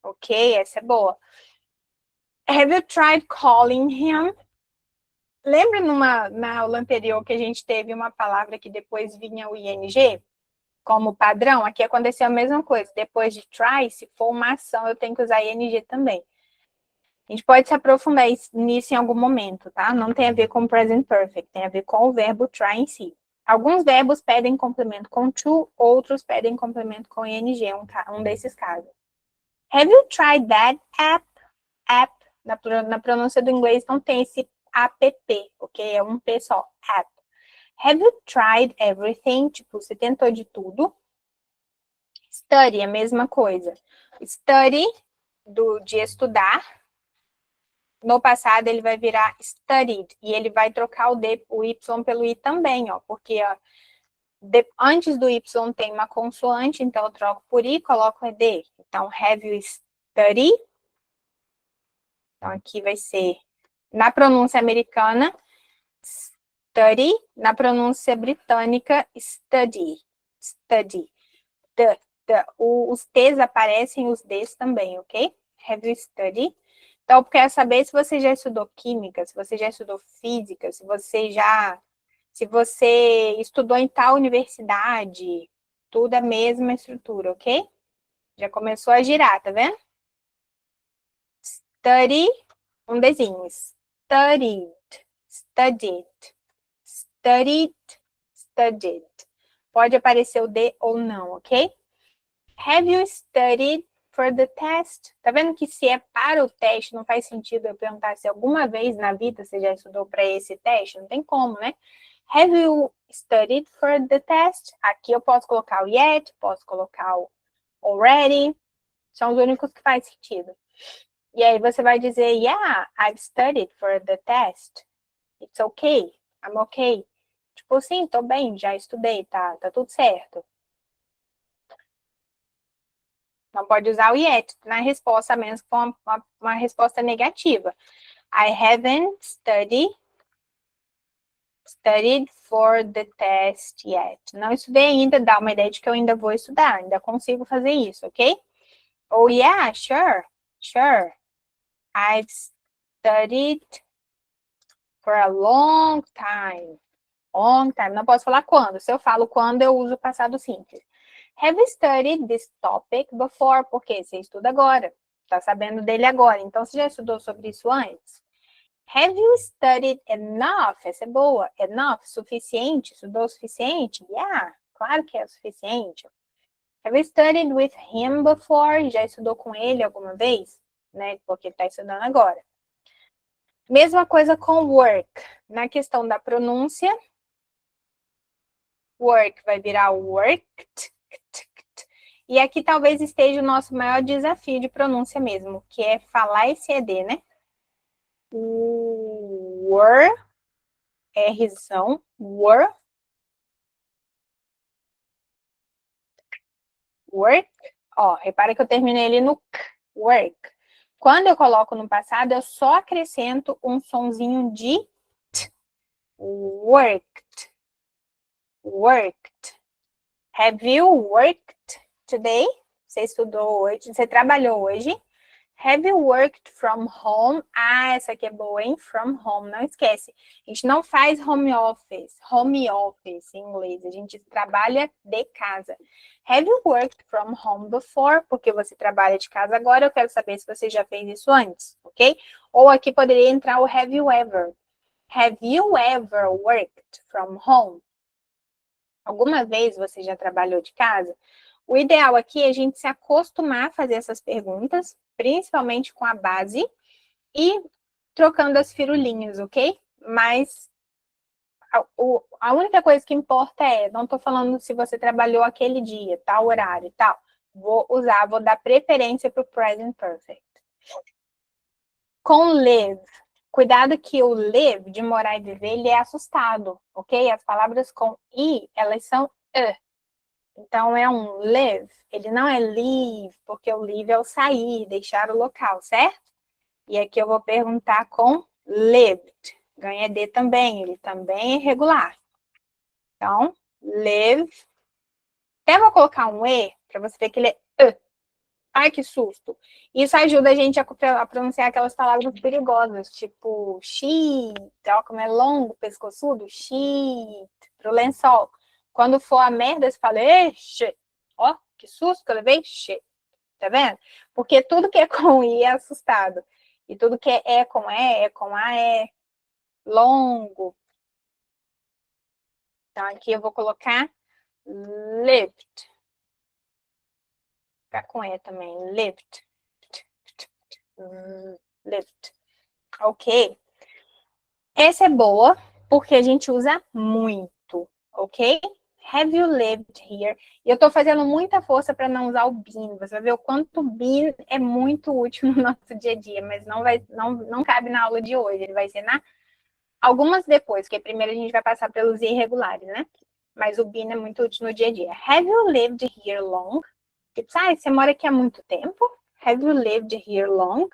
Ok, essa é boa. Have you tried calling him? Lembra na aula anterior que a gente teve uma palavra que depois vinha o ing como padrão? Aqui aconteceu a mesma coisa. Depois de try, se for uma ação, eu tenho que usar ing também. A gente pode se aprofundar nisso em algum momento, tá? Não tem a ver com present perfect, tem a ver com o verbo try em si. Alguns verbos pedem complemento com to, outros pedem complemento com ing, um desses casos. Have you tried that app? App, na pronúncia do inglês não tem esse app, ok? É um P só, app. Have you tried everything? Tipo, você tentou de tudo. Study, a mesma coisa. Study, de estudar. No passado, ele vai virar studied. E ele vai trocar o Y pelo I também, ó. Porque ó, Antes do Y tem uma consoante, então eu troco por I, coloco ED. Então, have you studied? Então, aqui vai ser, na pronúncia americana, study, na pronúncia britânica, study. Study. Os T's aparecem, os D's também, ok? Have you studied? Então, eu quero saber se você já estudou química, se você já estudou física, se você estudou em tal universidade, tudo a mesma estrutura, ok? Já começou a girar, tá vendo? Study, um Dzinho. Studied, studied, studied, studied. Pode aparecer o D ou não, ok? Have you studied for the test? Tá vendo que se é para o teste, não faz sentido eu perguntar se alguma vez na vida você já estudou para esse teste? Não tem como, né? Have you studied for the test? Aqui eu posso colocar o yet, posso colocar o already. São os únicos que faz sentido. E aí você vai dizer, yeah, I've studied for the test. It's okay. I'm okay. Tipo, sim, tô bem, já estudei, tá tudo certo. Não pode usar o yet na resposta, a menos que for uma resposta negativa. I haven't studied for the test yet. Não estudei ainda, dá uma ideia de que eu ainda vou estudar, ainda consigo fazer isso, ok? Oh, yeah, sure. I've studied for a long time. Long time. Não posso falar quando. Se eu falo quando, eu uso o passado simples. Have you studied this topic before? Porque você estuda agora. Tá sabendo dele agora. Então, você já estudou sobre isso antes? Have you studied enough? Essa é boa. Enough, suficiente. Estudou o suficiente? Yeah, claro que é o suficiente. Have you studied with him before? Já estudou com ele alguma vez? Né? Porque ele está estudando agora. Mesma coisa com work. Na questão da pronúncia, work vai virar worked. E aqui talvez esteja o nosso maior desafio de pronúncia mesmo, que é falar esse ED, né? Were, Rzão, were, work. Ó, repara que eu terminei ele no k, work. Quando eu coloco no passado, eu só acrescento um sonzinho de t. Worked. Worked. Have you worked today? Você estudou hoje? Você trabalhou hoje? Have you worked from home? Ah, essa aqui é boa, hein? From home, não esquece. A gente não faz home office em inglês. A gente trabalha de casa. Have you worked from home before? Porque você trabalha de casa agora, eu quero saber se você já fez isso antes, ok? Ou aqui poderia entrar o have you ever. Have you ever worked from home? Alguma vez você já trabalhou de casa? O ideal aqui é a gente se acostumar a fazer essas perguntas, principalmente com a base, e trocando as firulinhas, ok? Mas a única coisa que importa é, não estou falando se você trabalhou aquele dia, tal horário e tal. Vou dar preferência para o present perfect. Com live, cuidado que o live, de morar e viver, ele é assustado, ok? As palavras com i, elas são Então, é um live. Ele não é leave, porque o leave é o sair, deixar o local, certo? E aqui eu vou perguntar com lived. Ganha D também, ele também é regular. Então, live. Até vou colocar um E, para você ver que ele é Ai, que susto. Isso ajuda a gente a pronunciar aquelas palavras perigosas, tipo sheet, ó, como é longo, pescoçudo, sheet, pro lençol. Quando for a merda, você fala, shit. Ó, que susto que eu levei, shit. Tá vendo? Porque tudo que é com I é assustado. E tudo que é com E, é com A, é longo. Então, aqui eu vou colocar lift. Ficar com E também, lift. Lift. Ok? Essa é boa, porque a gente usa muito, ok? Have you lived here? E eu tô fazendo muita força para não usar o been. Você vai ver o quanto o been é muito útil no nosso dia a dia, mas não cabe na aula de hoje. Ele vai ser algumas depois, porque primeiro a gente vai passar pelos irregulares, né? mas o been é muito útil no dia a dia. Have you lived here long? Tipo, você mora aqui há muito tempo? Have you lived here long?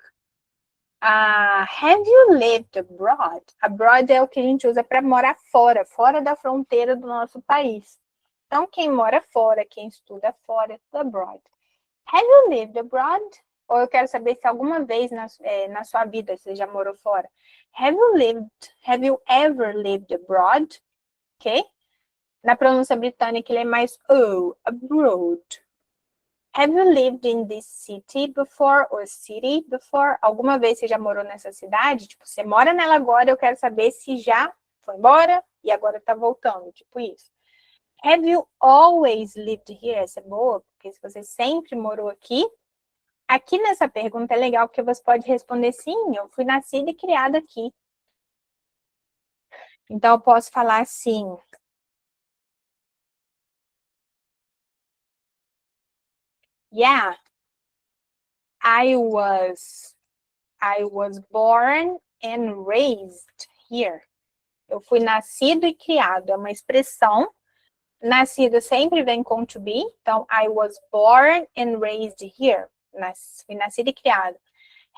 Have you lived abroad? Abroad é o que a gente usa para morar fora, fora da fronteira do nosso país. Então, quem mora fora, quem estuda fora, é tudo abroad. Have you lived abroad? Ou eu quero saber se alguma vez na sua vida você já morou fora. Have you ever lived abroad? Ok? Na pronúncia britânica ele é mais abroad. Have you lived in this city before or city before? Alguma vez você já morou nessa cidade? Tipo, você mora nela agora, eu quero saber se já foi embora e agora tá voltando, tipo isso. Have you always lived here? Essa é boa, porque se você sempre morou aqui, aqui nessa pergunta é legal porque você pode responder sim, eu fui nascida e criada aqui. Então eu posso falar assim. Yeah, I was born and raised here. Eu fui nascido e criado. É uma expressão. Nascido sempre vem com to be. Então, I was born and raised here. Fui nascido e criado.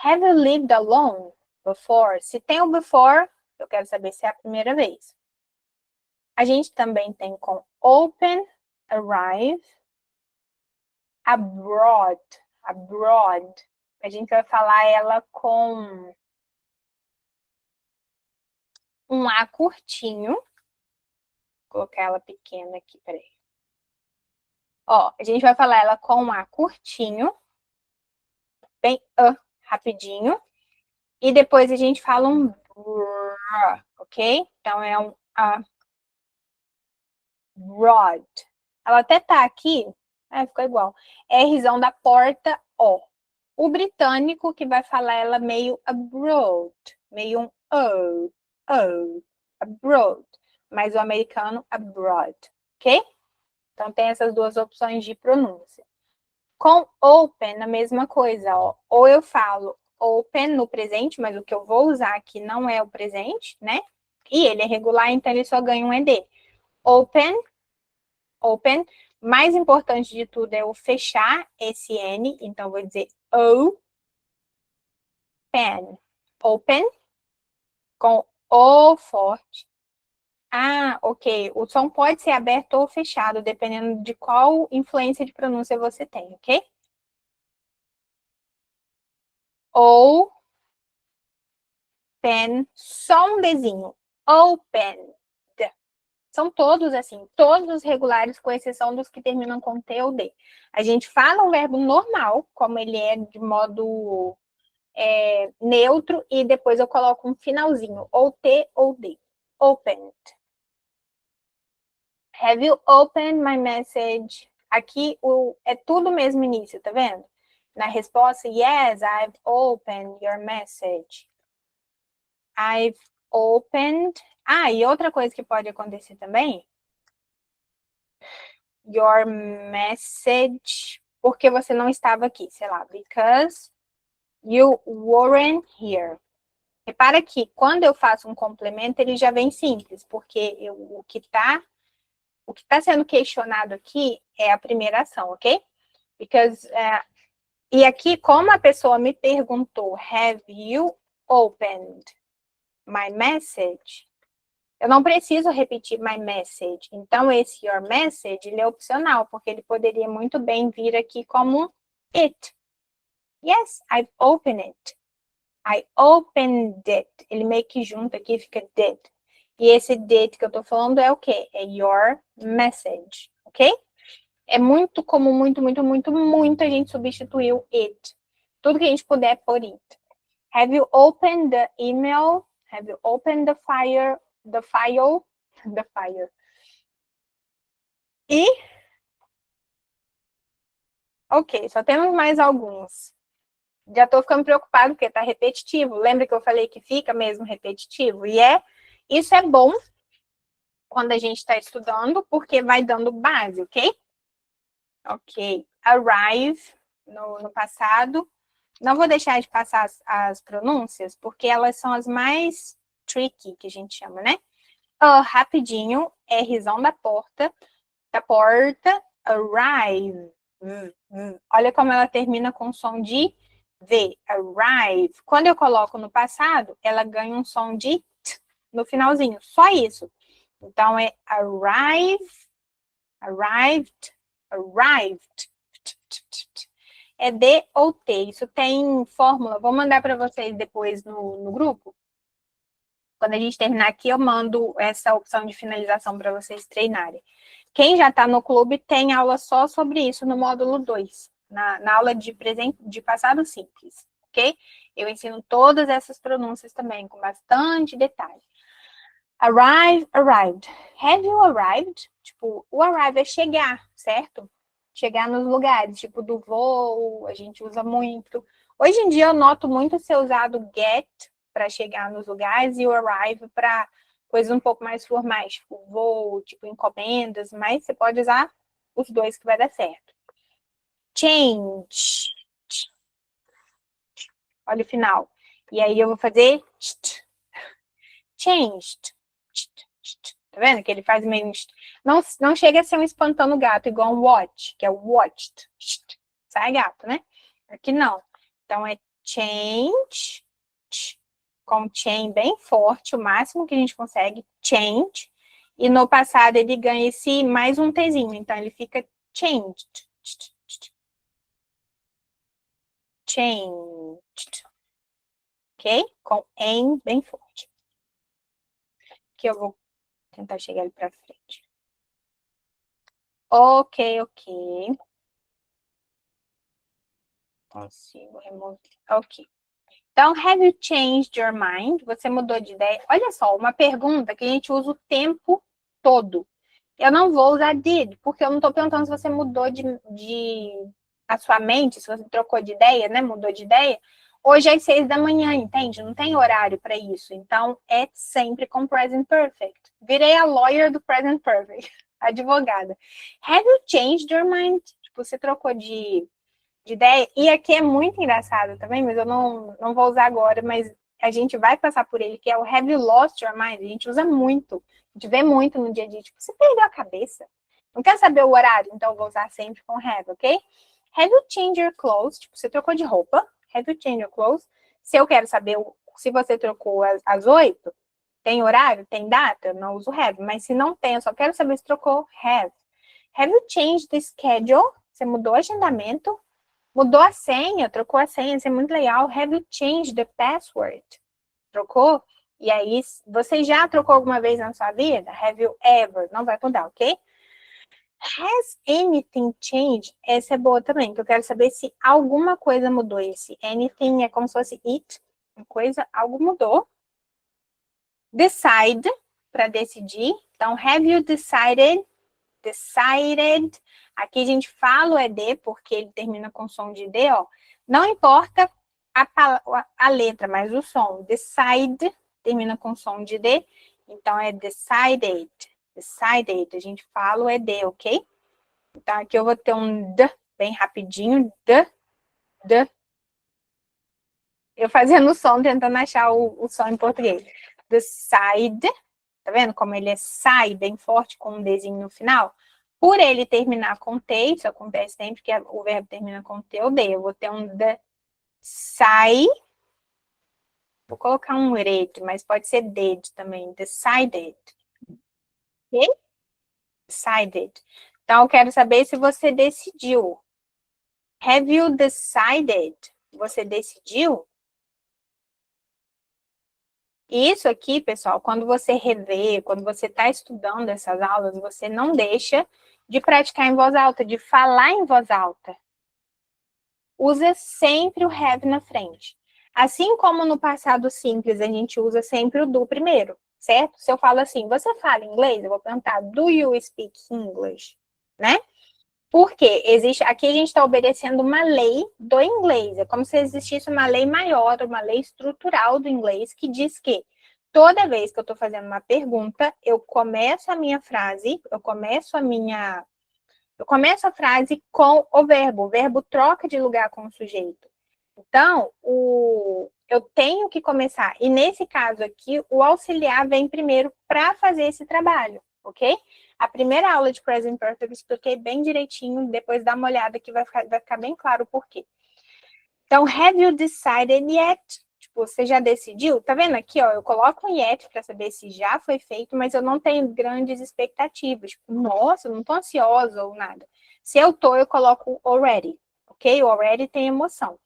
Have you lived alone before? Se tem o before, eu quero saber se é a primeira vez. A gente também tem com open, arrive, abroad. Abroad. A gente vai falar ela com um A curtinho. Vou colocar ela pequena aqui, peraí. Ó, a gente vai falar ela com um A curtinho. Bem rapidinho. E depois a gente fala um ok? Então é um abroad. Ela até tá aqui, ficou igual. Rzão da porta, O. O britânico que vai falar ela meio abroad, meio um abroad. Mas o americano, abroad, ok? Então tem essas duas opções de pronúncia. Com open, a mesma coisa, ó. Ou eu falo open no presente, mas o que eu vou usar aqui não é o presente, né? E ele é regular, então ele só ganha um ED. Open. Mais importante de tudo é o fechar esse N, então eu vou dizer open. Open, com O forte. Ok. O som pode ser aberto ou fechado, dependendo de qual influência de pronúncia você tem, ok? Ou pen, só um Dzinho. Opened. São todos assim, todos os regulares, com exceção dos que terminam com T ou D. A gente fala um verbo normal, como ele é de modo neutro, e depois eu coloco um finalzinho, ou T ou D. Opened. Have you opened my message? Aqui é tudo mesmo início, tá vendo? Na resposta, yes, I've opened your message. I've opened. E outra coisa que pode acontecer também, your message, porque você não estava aqui, sei lá, because you weren't here. Repara que quando eu faço um complemento, ele já vem simples, porque o que está sendo questionado aqui é a primeira ação, ok? Because, e aqui, como a pessoa me perguntou, have you opened my message? Eu não preciso repetir my message. Então, esse your message, ele é opcional, porque ele poderia muito bem vir aqui como it. Yes, I've opened it. I opened it. Ele meio que junta aqui, fica did. E esse did que eu tô falando é o quê? É your message, ok? É muito comum, muito a gente substituir o it. Tudo que a gente puder por it. Have you opened the email? Have you opened the file? The file. E, ok, só temos mais alguns. Já tô ficando preocupado porque tá repetitivo. Lembra que eu falei que fica mesmo repetitivo? E isso é bom quando a gente está estudando, porque vai dando base, ok? Ok. Arrive, no passado. Não vou deixar de passar as pronúncias, porque elas são as mais tricky, que a gente chama, né? Rapidinho, Rzão da porta, arrive. Olha como ela termina com som de V, arrive. Quando eu coloco no passado, ela ganha um som de T no finalzinho, só isso. Então, é arrive, arrived, arrived. É D ou T. Isso tem fórmula. Vou mandar para vocês depois no grupo. Quando a gente terminar aqui, eu mando essa opção de finalização para vocês treinarem. Quem já está no clube tem aula só sobre isso no módulo 2, na aula de passado simples, ok? Eu ensino todas essas pronúncias também, com bastante detalhe. Arrive, arrived. Have you arrived? Tipo, o arrive é chegar, certo? Chegar nos lugares, tipo do voo, a gente usa muito. Hoje em dia eu noto muito ser usado get para chegar nos lugares e o arrive para coisas um pouco mais formais, tipo voo, tipo encomendas, mas você pode usar os dois que vai dar certo. Change. Olha o final. E aí eu vou fazer changed. Tá vendo? Que ele faz meio... Não chega a ser um espantando gato, igual um watch, que é o watched. Sai gato, né? Aqui não. Então, é change, com chain bem forte, o máximo que a gente consegue, change. E no passado ele ganha esse mais um Tzinho, então ele fica changed. Changed. Ok? Com N bem forte. Que eu vou tentar chegar ali pra frente. Ok. Consigo remover. Ok. Então, have you changed your mind? Você mudou de ideia? Olha só, uma pergunta que a gente usa o tempo todo. Eu não vou usar did, porque eu não estou perguntando se você mudou de a sua mente, se você trocou de ideia, né? Mudou de ideia. Hoje às 6 da manhã, entende? Não tem horário para isso. Então, é sempre com present perfect. Virei a lawyer do present perfect. Advogada. Have you changed your mind? Tipo, você trocou de ideia. E aqui é muito engraçado também, mas eu não vou usar agora, mas a gente vai passar por ele, que é o have you lost your mind? A gente usa muito. A gente vê muito no dia a dia. Tipo, você perdeu a cabeça? Não quer saber o horário? Então, eu vou usar sempre com have, ok? Have you changed your clothes? Tipo, você trocou de roupa. Have you changed your clothes? Se eu quero saber se você trocou às 8, tem horário? Tem data? Eu não uso have. Mas se não tem, eu só quero saber se trocou, have. Have you changed the schedule? Você mudou o agendamento? Mudou a senha, trocou a senha, isso é muito legal. Have you changed the password? Trocou? E aí, você já trocou alguma vez na sua vida? Have you ever? Não vai mudar, ok? Has anything changed? Essa é boa também, que eu quero saber se alguma coisa mudou. Esse anything é como se fosse it, uma coisa, algo mudou. Decide, para decidir. Então, have you decided? Decided. Aqui a gente fala o ED, porque ele termina com som de D, ó. Não importa a letra, mas o som. Decide termina com som de D, então é decided. Decided, a gente fala o ED, ok? Então aqui eu vou ter um D bem rapidinho. D. Eu fazendo o som, tentando achar o som em português. Decide, tá vendo como ele é sai bem forte com um Dzinho no final? Por ele terminar com T, isso acontece sempre que o verbo termina com T ou D. Eu vou ter um D, sai. Vou colocar um red, mas pode ser did também. Decided. Ok? Decided. Então, eu quero saber se você decidiu. Have you decided? Você decidiu? Isso aqui, pessoal, quando você revê, quando você está estudando essas aulas, você não deixa de praticar em voz alta, de falar em voz alta. Usa sempre o have na frente. Assim como no passado simples, a gente usa sempre o do primeiro, certo? Se eu falo assim, você fala inglês? Eu vou perguntar, do you speak English? Né? Porque existe, aqui a gente está obedecendo uma lei do inglês. É como se existisse uma lei maior, uma lei estrutural do inglês, que diz que toda vez que eu estou fazendo uma pergunta, eu começo a minha frase, eu começo a frase com o verbo troca de lugar com o sujeito. Então, eu tenho que começar. E nesse caso aqui, o auxiliar vem primeiro para fazer esse trabalho, ok? A primeira aula de Present Perfect eu expliquei bem direitinho, depois dá uma olhada que vai ficar bem claro o porquê. Então, have you decided yet? Tipo, você já decidiu? Tá vendo aqui, ó, eu coloco um yet para saber se já foi feito, mas eu não tenho grandes expectativas. Tipo, nossa, eu não tô ansiosa ou nada. Se eu tô, eu coloco already, ok? O already tem emoção.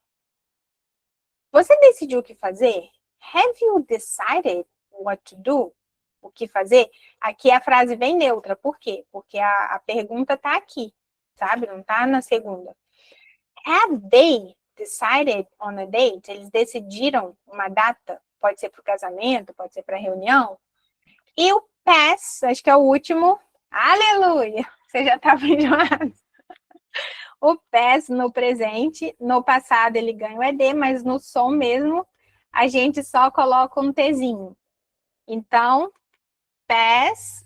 Você decidiu o que fazer? Have you decided what to do? O que fazer? Aqui a frase vem neutra. Por quê? Porque a pergunta tá aqui, sabe? Não tá na segunda. Have they decided on a date? Eles decidiram uma data? Pode ser para o casamento, pode ser para reunião. E o past, acho que é o último. Aleluia! Você já estava enjoado. O past no presente, no passado ele ganha o ED, mas no som mesmo a gente só coloca um Tzinho. Então, past,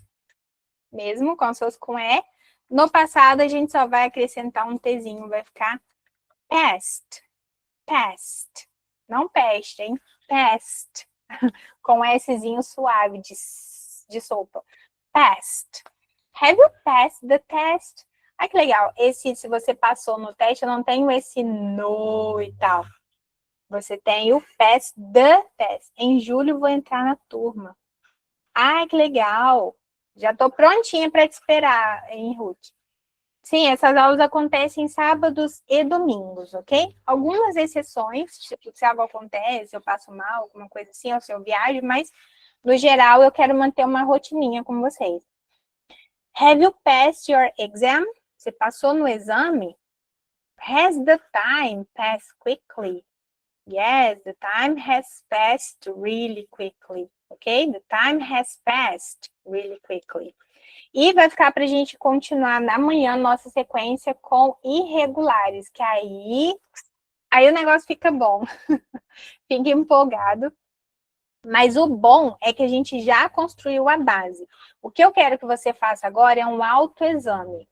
mesmo como se fosse com E, no passado a gente só vai acrescentar um Tzinho, vai ficar past. Past. Não peste, hein? Past. Com Szinho suave de sopa. Past. Have you passed the test? Ah, que legal. Esse, se você passou no teste, eu não tenho esse no e tal. Você tem o pass the test. Em julho vou entrar na turma. Ah, que legal. Já tô prontinha para te esperar, hein, Ruth? Sim, essas aulas acontecem sábados e domingos, ok? Algumas exceções, se algo acontece, eu passo mal, alguma coisa assim, ou se eu viajo, mas no geral eu quero manter uma rotininha com vocês. Have you passed your exam? Você passou no exame? Has the time passed quickly? Yes, the time has passed really quickly, ok? The time has passed really quickly. E vai ficar para a gente continuar amanhã nossa sequência com irregulares, que aí o negócio fica bom. Fica empolgado. Mas o bom é que a gente já construiu a base. O que eu quero que você faça agora é um autoexame.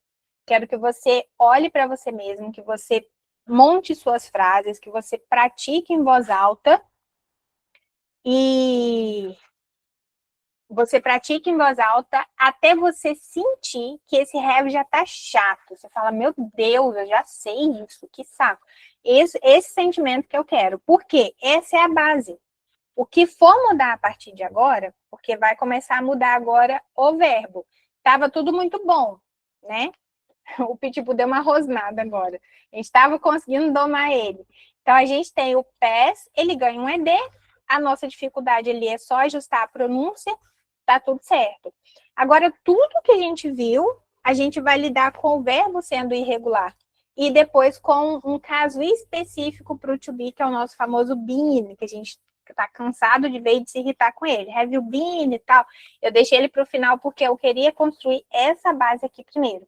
Quero que você olhe para você mesmo, que você monte suas frases, que você pratique em voz alta e você pratica em voz alta até você sentir que esse have já tá chato. Você fala, meu Deus, eu já sei isso, que saco. Esse sentimento que eu quero. Por quê? Essa é a base. O que for mudar a partir de agora, porque vai começar a mudar agora o verbo. Tava tudo muito bom, né? O Pitbull deu uma rosnada agora. A gente estava conseguindo domar ele. Então, a gente tem o PES, ele ganha um ED. A nossa dificuldade ali é só ajustar a pronúncia, tá tudo certo. Agora, tudo que a gente viu, a gente vai lidar com o verbo sendo irregular. E depois com um caso específico para o to be, que é o nosso famoso been, que a gente tá cansado de ver e de se irritar com ele. Have you been e tal. Eu deixei ele para o final porque eu queria construir essa base aqui primeiro.